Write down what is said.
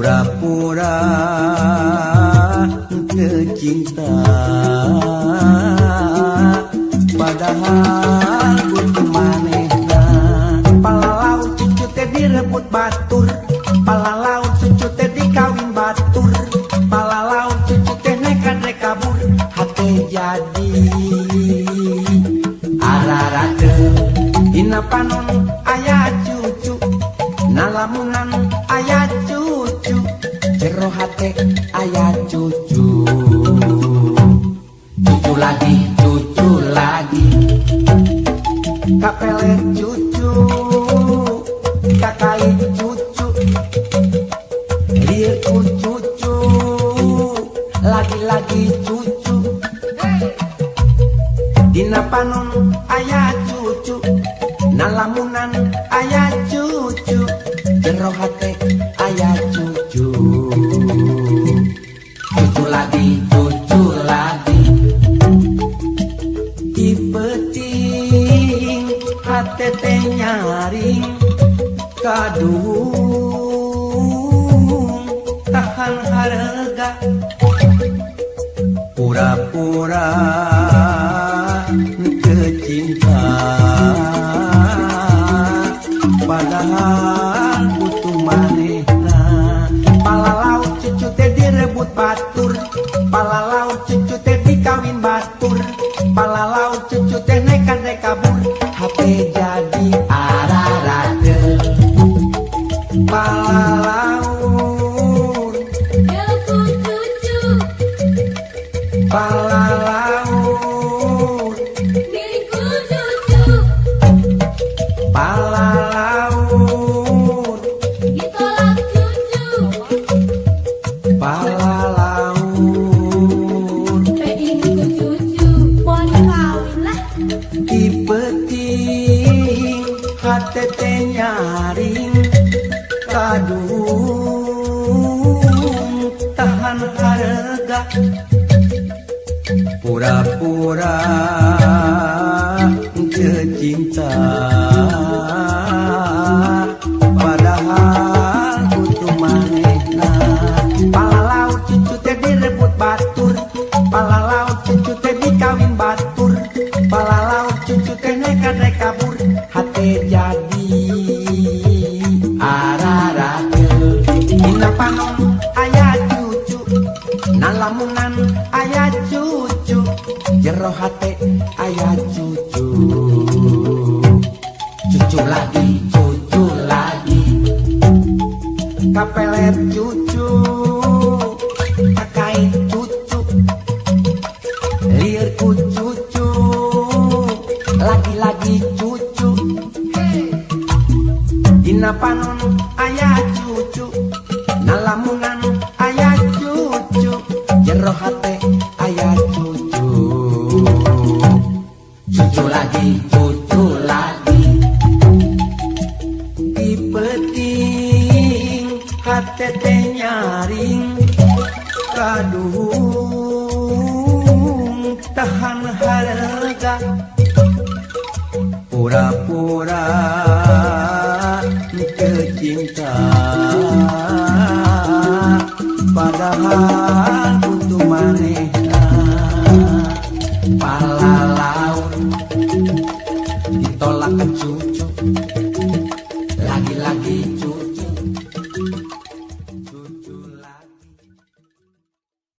pura-pura kecinta, padahal butuh manehna. Palalau cucu teh direbut batur, palalau cucu teh dikawin batur, palalau cucu teh nekat kabur, hate jadi ararate. Dina panon aya cucu, nalamunan aya cucu, jero hate aya cucu. Cucu lagi, kapelet cucu, kakai cucu, liurku cucu, lagi-lagi cucu. Dina panon aya cucu, nalamunan aya cucu, jero hate aya cucu. Cucu lagi, dipeting hate teh nyaring, kadung tahan harga, pura-pura kecinta, padahal butuh manehna. Palalau cucu teh direbut batur, palalau cucu teh dikawin batur, palalau cucu teh nekat kabur, hate jadi ararate. Palalau Aku cucu, palalau milikku cucu, palalau ditolak cucu, palalau pedingku cucu, mohon kawin lah. dipeting hate teh nyaring, kadung tahan harga, pura-pura kecinta, padahal butuh manehna. Palalau cucu teh direbut batur, palalau cucu teh dikawin batur, palalau cucu teh nekat kabur, hate jadi ararate. Dina panon aya cucu, nalamunan aya cucu, jero hate aya cucu. Cucu lagi, kapelet cucu, kakai cucu, liurku cucu, lagi-lagi cucu. Dina panon aya cucu, nalamunan aya cucu, jero hate aya cucu. Cucu lagi, dipeting hate teh nyaring, kadung tahan harga, pura-pura kecinta, padahal butuh manehna. Palalau ditolak